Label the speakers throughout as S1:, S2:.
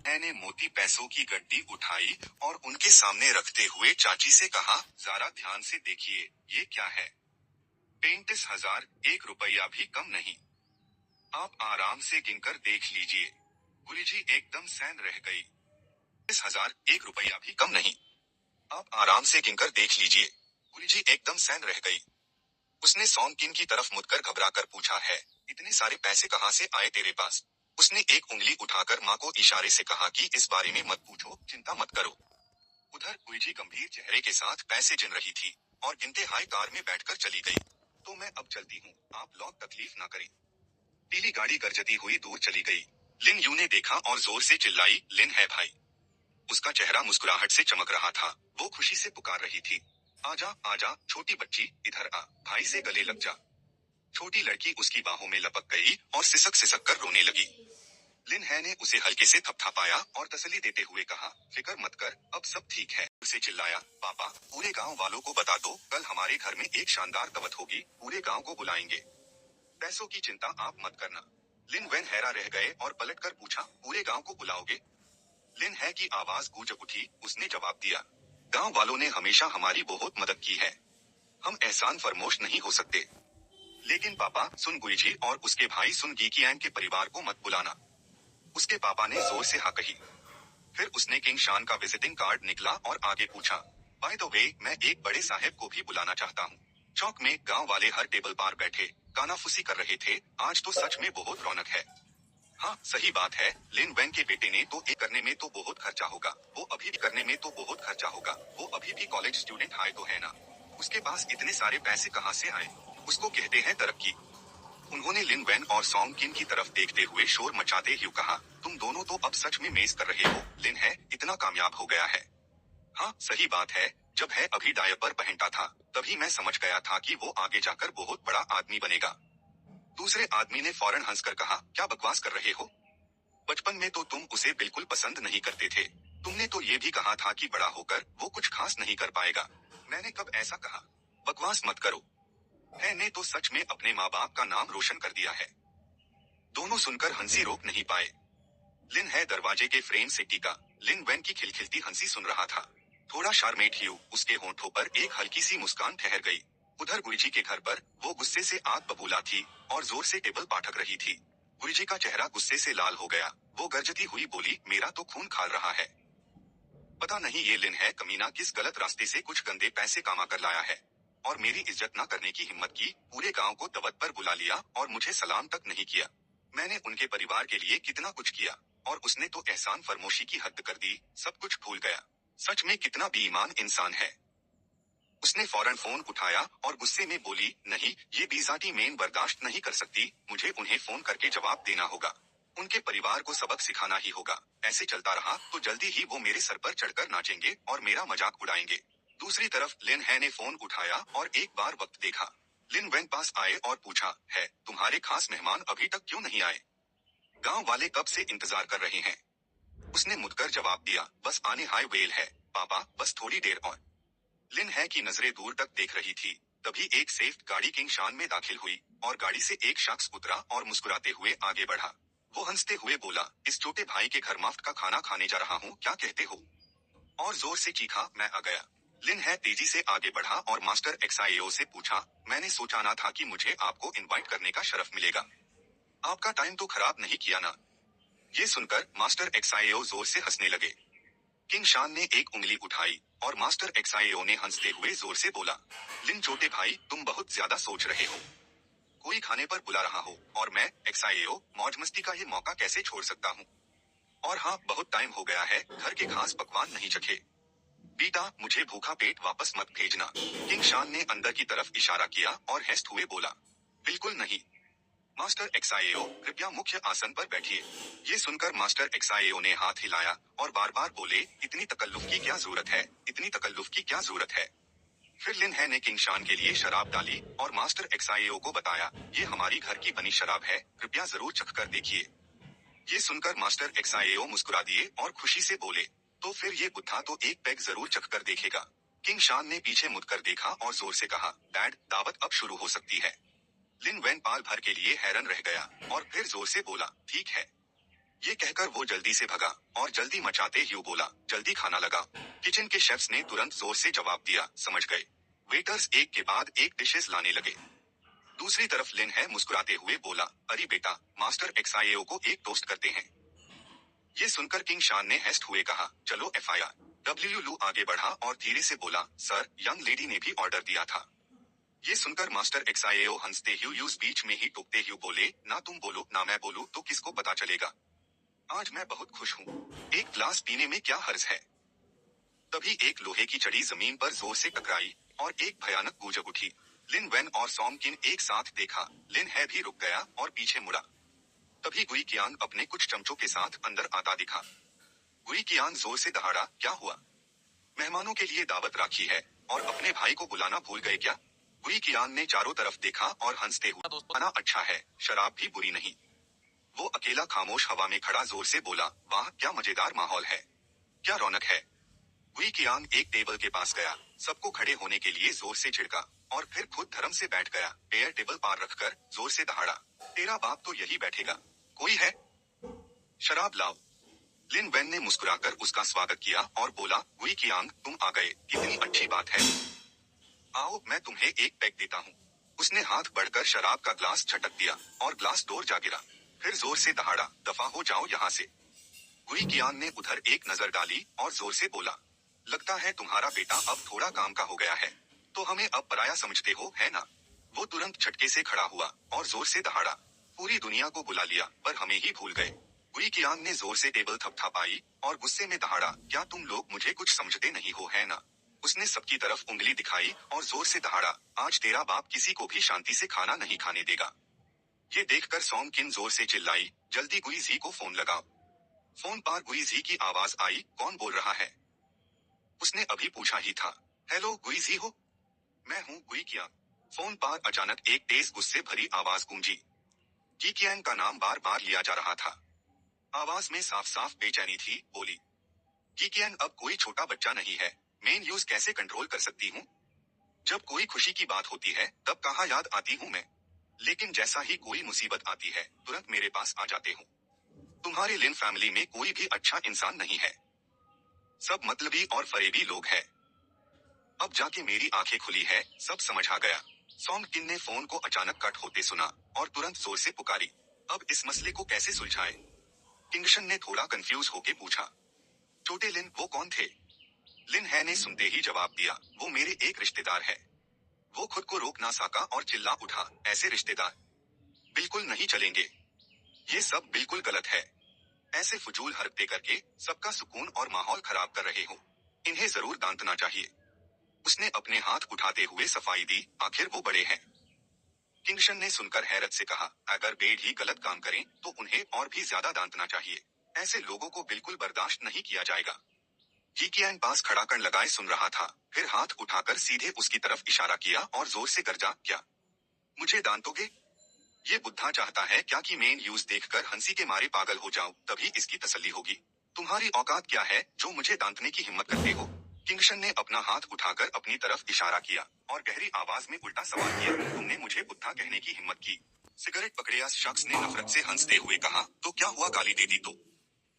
S1: मैंने मोटी पैसों की गड्डी उठाई और उनके सामने रखते हुए चाची से कहा, जरा ध्यान से देखिए, ये क्या है? 35,000, 1 रुपया भी कम नहीं। आप आराम से गिनकर देख लीजिए। गुरुजी एकदम सैन रह गई। 35,000, 1 रुपया भी कम नहीं। आप आराम से गिनकर देख लीजिए। गुरुजी एकदम सैन रह गई। उसने सौंकिन की तरफ मुड़कर घबराकर पूछा, है, इतने सारे पैसे कहाँ से आए तेरे पास? उसने एक उंगली उठाकर माँ को इशारे से कहा कि इस बारे में मत पूछो, चिंता मत करो। उधर गुरुजी गंभीर चेहरे के साथ पैसे गिन रही थी और गिनते हाय कार में बैठकर चली गई। तो मैं अब चलती हूँ, आप लोग तकलीफ ना करें। पीली गाड़ी गरजती हुई दूर चली गई। लिन यू ने देखा और जोर से चिल्लाई, लिन है भाई। उसका चेहरा मुस्कुराहट से चमक रहा था। वो खुशी से पुकार रही थी, आजा आजा छोटी बच्ची, इधर आ, भाई से गले लग जा। छोटी लड़की उसकी बाहों में लपक गई और सिसक कर रोने लगी। लिन है ने उसे हल्के से थपथपाया और तसल्ली देते हुए कहा, फिक्र मत कर, अब सब ठीक है। उसे चिल्लाया, पापा, पूरे गांव वालों को बता दो, कल हमारे घर में एक शानदार दावत होगी, पूरे गांव को बुलाएंगे। पैसों की चिंता आप मत करना। लिन वैन हैरा रह गए और पलटकर पूछा, पूरे गांव को बुलाओगे? लिन है की आवाज गूंज उठी। उसने जवाब दिया, गांव वालों ने हमेशा हमारी बहुत मदद की है, हम एहसान फरमोश नहीं हो सकते। लेकिन पापा, सुन गुरुजी और उसके भाई सुन गीकियांग के परिवार को मत बुलाना। उसके पापा ने जोर से हाँ कही। फिर उसने किंग शान का विजिटिंग कार्ड निकला और आगे पूछा, बाय द वे, मैं एक बड़े साहब को भी बुलाना चाहता हूँ। चौक में गांव वाले हर टेबल पर बैठे कानाफूसी कर रहे थे। आज तो सच में बहुत रौनक है। हाँ सही बात है, लिन वैन के बेटे ने तो एक करने में तो बहुत खर्चा होगा, वो अभी भी करने में तो बहुत खर्चा होगा, वो अभी भी कॉलेज स्टूडेंट है तो है ना। उसके पास इतने सारे पैसे कहाँ से आए? उसको कहते हैं तरक्की। उन्होंने लिन वैन और सॉन्ग किन की तरफ देखते हुए शोर मचाते हुए कहा, तुम दोनों तो अब सच में मेज कर रहे हो, लिन है इतना कामयाब हो गया है। हाँ सही बात है, जब है अभी डायपर पहनता था, तभी मैं समझ गया था कि वो आगे जाकर बहुत बड़ा आदमी बनेगा। दूसरे आदमी ने फौरन हंसकर कहा, क्या बकवास कर रहे हो? बचपन में तो तुम उसे बिल्कुल पसंद नहीं करते थे। तुमने तो ये भी कहा था कि बड़ा होकर वो कुछ खास नहीं कर पाएगा। मैंने कब ऐसा कहा? बकवास मत करो। है ने तो सच में अपने माँ बाप का नाम रोशन कर दिया है। दोनों सुनकर हंसी रोक नहीं पाए। लिन है दरवाजे के फ्रेम से टीका। लिन वैन की खिलखिलती हंसी सुन रहा था। थोड़ा शार्मेट ह्यू, उसके होंठों पर एक हल्की सी मुस्कान ठहर गई। उधर गुरुजी के घर पर वो गुस्से से आग बबूला थी और जोर से टेबल पाठक रही थी। गुरुजी का चेहरा गुस्से से लाल हो गया। वो गरजती हुई बोली, मेरा तो खून खाल रहा है। पता नहीं ये लिन है कमीना किस गलत रास्ते से कुछ गंदे पैसे कमा कर लाया है और मेरी इज्जत न करने की हिम्मत की। पूरे गांव को दावत पर बुला लिया और मुझे सलाम तक नहीं किया। मैंने उनके परिवार के लिए कितना कुछ किया और उसने तो एहसान फरमोशी की हद कर दी, सब कुछ भूल गया। सच में कितना बेईमान इंसान है। उसने फौरन फोन उठाया और गुस्से में बोली, नहीं, ये बीजाटी मेन बर्दाश्त नहीं कर सकती, मुझे उन्हें फोन करके जवाब देना होगा। उनके परिवार को सबक सिखाना ही होगा। ऐसे चलता रहा तो जल्दी ही वो मेरे सर पर चढ़कर नाचेंगे और मेरा मजाक उड़ाएंगे। दूसरी तरफ लिन है ने फोन उठाया और एक बार वक्त देखा। लिन वैन पास आए और पूछा, है, तुम्हारे खास मेहमान अभी तक क्यों नहीं आए? गांव वाले कब से इंतजार कर रहे हैं। उसने मुड़कर जवाब दिया, बस आने हाय वेल है पापा, बस थोड़ी देर और। लिन है की नजरें दूर तक देख रही थी। तभी एक स्विफ्ट गाड़ी किंग शान में दाखिल हुई और गाड़ी से एक शख्स उतरा और मुस्कुराते हुए आगे बढ़ा। वो हंसते हुए बोला, इस छोटे भाई के घर मुफ्त का खाना खाने जा रहा हूँ, क्या कहते हो? और जोर से चीखा, मैं आ गया। लिन है तेजी से आगे बढ़ा और मास्टर एक्सआईओ से पूछा, मैंने सोचा ना था कि मुझे आपको इनवाइट करने का शरफ मिलेगा। आपका टाइम तो खराब नहीं किया ना? ये सुनकर मास्टर एक्सआईओ जोर से हंसने लगे। किंग शान ने एक उंगली उठाई और मास्टर एक्सआईओ ने हंसते हुए जोर से बोला, लिन छोटे भाई, तुम बहुत ज्यादा सोच रहे हो। कोई खाने पर बुला रहा हो और मैं एक्सआईओ मौज मस्ती का ये मौका कैसे छोड़ सकता हूँ? और हाँ, बहुत टाइम हो गया है, घर के खास पकवान नहीं चखे। बेटा, मुझे भूखा पेट वापस मत भेजना। किंग शान ने अंदर की तरफ इशारा किया और हंसते हुए बोला, बिल्कुल नहीं। मास्टर एक्सआईओ, कृपया मुख्य आसन पर बैठिए। ये सुनकर मास्टर एक्सआईओ ने हाथ हिलाया और बार बार बोले, इतनी तकल्लुफ की क्या जरूरत है, इतनी तकल्लुफ की क्या जरूरत है। फिर लिन है ने किंग शान के लिए शराब डाली और मास्टर एक्सआईओ को बताया, ये हमारी घर की बनी शराब है, कृपया जरूर चखकर देखिए। ये सुनकर मास्टर एक्सआईओ मुस्कुरा दिए और खुशी से बोले, तो फिर ये बुद्धा तो एक पैग जरूर चखकर देखेगा। किंग शान ने पीछे मुड़कर देखा और जोर से कहा, डैड, दावत अब शुरू हो सकती है। लिन वैन पाल भर के लिए हैरान रह गया और फिर जोर से बोला, ठीक है। ये कहकर वो जल्दी से भगा और जल्दी मचाते ह्यू बोला, जल्दी खाना लगा। किचन के शेफ्स ने तुरंत जोर से जवाब दिया, समझ गए। वेटर्स एक के बाद एक डिशेस लाने लगे। दूसरी तरफ लिन है मुस्कुराते हुए बोला, अरे बेटा, मास्टर एक्सआईएओ को एक टोस्ट करते हैं। ये सुनकर किंग शान ने हेस्ट हुए कहा, चलो एफआईआर। डब्ल्यू लू आगे बढ़ा और धीरे से बोला, सर, यंग लेडी ने भी ऑर्डर दिया था। ये सुनकर मास्टर एक्सआईएओ हंसते ह्यूज बीच में ही टोकते ह्यू बोले, ना तुम बोलो ना मैं बोलूं तो किसको पता चलेगा। आज मैं बहुत खुश हूँ। एक ग्लास पीने में क्या हर्ज है। तभी एक लोहे की छड़ी जमीन पर जोर से टकराई और एक भयानक गूंजक उठी। लिन वेन और सॉम किन एक साथ देखा। लिन है भी रुक गया और पीछे मुड़ा। तभी गुई कियांग अपने कुछ चमचों के साथ अंदर आता दिखा। गुई कियांग जोर से दहाड़ा, क्या हुआ? मेहमानों के लिए दावत राखी है और अपने भाई को बुलाना भूल गए क्या? गुई कियांग ने चारों तरफ देखा और हंसते हुए, खाना अच्छा है, शराब भी बुरी नहीं। वो अकेला खामोश हवा में खड़ा जोर से बोला, वाह क्या मजेदार माहौल है, क्या रौनक है। हुई कियांग एक टेबल के पास गया, सबको खड़े होने के लिए जोर से झिड़का और फिर खुद धर्म से बैठ गया। एयर टेबल पार रखकर जोर से दहाड़ा, तेरा बाप तो यही बैठेगा, कोई है? शराब लाओ। लिन वेन ने मुस्कुराकर उसका स्वागत किया और बोला, हुई कियांग तुम आ गए, कितनी अच्छी बात है। आओ मैं तुम्हें एक पैक देता हूँ। उसने हाथ बढ़कर शराब का ग्लास झटक दिया और ग्लास डोर जा गिरा। फिर जोर से दहाड़ा, दफा हो जाओ यहाँ से। गुई कियांग ने उधर एक नजर डाली और जोर से बोला, लगता है तुम्हारा बेटा अब थोड़ा काम का हो गया है, तो हमें अब पराया समझते हो, है ना? वो तुरंत झटके से खड़ा हुआ और जोर से दहाड़ा, पूरी दुनिया को बुला लिया पर हमें ही भूल गए। गुई कियांग ने जोर से टेबल थपथपाई और गुस्से में दहाड़ा, क्या तुम लोग मुझे कुछ समझते नहीं हो, है ना? उसने सबकी तरफ उंगली दिखाई और जोर से दहाड़ा, आज तेरा बाप किसी को भी शांति से खाना नहीं खाने देगा। ये देखकर सॉन्ग किन जोर से चिल्लाई, जल्दी गुई जी को फोन लगाओ। फोन पर गुई जी की आवाज आई, कौन बोल रहा है? उसने अभी पूछा ही था। हेलो गुई जी हो? मैं हूँ गुई कियांग। फोन पर अचानक एक तेज गुस्से भरी आवाज गूंजी। की कियांग का नाम बार बार लिया जा रहा था। आवाज में साफ साफ बेचैनी थी। बोली, की कियांग अब कोई छोटा बच्चा नहीं है, मेन यूज कैसे कंट्रोल कर सकती हूँ? जब कोई खुशी की बात होती है तब कहाँ याद आती हूँ मैं, लेकिन जैसा ही कोई मुसीबत आती है तुरंत मेरे पास आ जाते हूँ। तुम्हारे लिन फैमिली में कोई भी अच्छा इंसान नहीं है, सब मतलबी और फरेबी लोग हैं। अब जाके मेरी आंखें खुली है, सब समझ आ गया। सॉन्ग किन ने फोन को अचानक कट होते सुना और तुरंत जोर से पुकारी, अब इस मसले को कैसे सुलझाए? किंगशन ने थोड़ा कंफ्यूज होके पूछा, छोटे लिन वो कौन थे? लिन है ने सुनते ही जवाब दिया, वो मेरे एक रिश्तेदार है। वो खुद को रोक ना सका और चिल्ला उठा, ऐसे रिश्तेदार बिल्कुल नहीं चलेंगे, ये सब बिल्कुल गलत है। ऐसे फजूल हरकतें करके सबका सुकून और माहौल खराब कर रहे हो, इन्हें जरूर दांतना चाहिए। उसने अपने हाथ उठाते हुए सफाई दी, आखिर वो बड़े हैं। किंगशन ने सुनकर हैरत से कहा, अगर बेड ही गलत काम करें तो उन्हें और भी ज्यादा दांतना चाहिए, ऐसे लोगों को बिल्कुल बर्दाश्त नहीं किया जाएगा। ही कियांग पास खड़ा कर लगाए सुन रहा था, फिर हाथ उठाकर सीधे उसकी तरफ इशारा किया और जोर से गर्जा, क्या मुझे दांतोगे? ये बुद्धा चाहता है क्या कि मेन यूज देखकर हंसी के मारे पागल हो जाऊं, तभी इसकी तसल्ली होगी। तुम्हारी औकात क्या है जो मुझे दांतने की हिम्मत करते हो? किंगशन ने अपना हाथ उठाकर अपनी तरफ इशारा किया और गहरी आवाज में उल्टा सवाल किया, तुमने मुझे बुद्धा कहने की हिम्मत की? सिगरेट पकड़े शख्स ने नफरत से हंसते हुए कहा, तो क्या हुआ, गाली दे दी तो?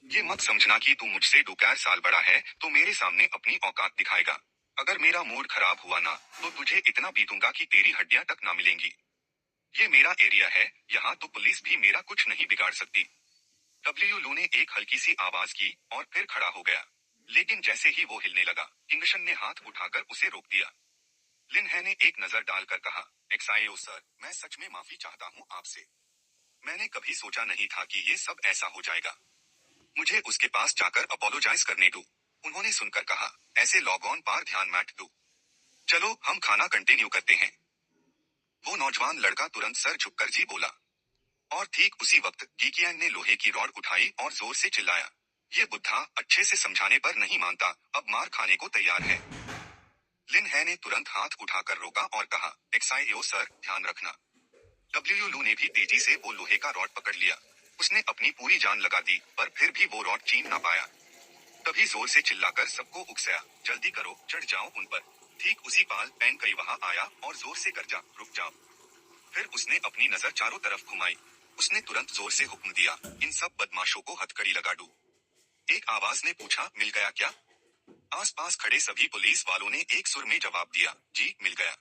S1: ये मत समझना कि तू मुझसे 2-4 साल बड़ा है तो मेरे सामने अपनी औकात दिखाएगा। अगर मेरा मूड खराब हुआ ना तो तुझे इतना पीटूंगा कि तेरी हड्डियां तक ना मिलेंगी। ये मेरा एरिया है, यहाँ तो पुलिस भी मेरा कुछ नहीं बिगाड़ सकती। डब्ल्यू लू ने एक हल्की सी आवाज की और फिर खड़ा हो गया, लेकिन जैसे ही वो हिलने लगा किंगशन ने हाथ उठाकर उसे रोक दिया। लिन है ने एक नजर डालकर कहा, एक्सआईओ सर, मैं सच में माफी चाहता हूँ आपसे। मैंने कभी सोचा नहीं था कि ये सब ऐसा हो जाएगा। मुझे उसके पास जाकर अपोलोजाइज करने दो। उन्होंने सुनकर कहा, ऐसे लॉग ऑन पर ध्यान मत दो, चलो हम खाना कंटिन्यू करते हैं। वो नौजवान लड़का तुरंत सर झुककर जी बोला। और ठीक उसी वक्त कीकियांग ने लोहे की रॉड उठाई और जोर से चिल्लाया, ये बुद्धा अच्छे से समझाने पर नहीं मानता, अब मार खाने को तैयार है। लिन है ने तुरंत हाथ उठाकर रोका और कहा, एक्सआईओ सर, ध्यान रखना। डब्ल्यू लू ने भी तेजी से वो लोहे का रॉड पकड़ लिया। उसने अपनी पूरी जान लगा दी पर फिर भी वो रॉड छीन ना पाया। तभी जोर से चिल्लाकर सबको उकसाया, जल्दी करो, चढ़ जाओ उन पर। ठीक उसी पाल पेन कई वहां आया और जोर से गर्जा, रुक जाओ। फिर उसने अपनी नजर चारों तरफ घुमाई। उसने तुरंत जोर से हुक्म दिया, इन सब बदमाशों को हथकड़ी लगा दो। एक आवाज ने पूछा, मिल गया क्या? आसपास खड़े सभी पुलिस वालों ने एक सुर में जवाब दिया, जी मिल गया।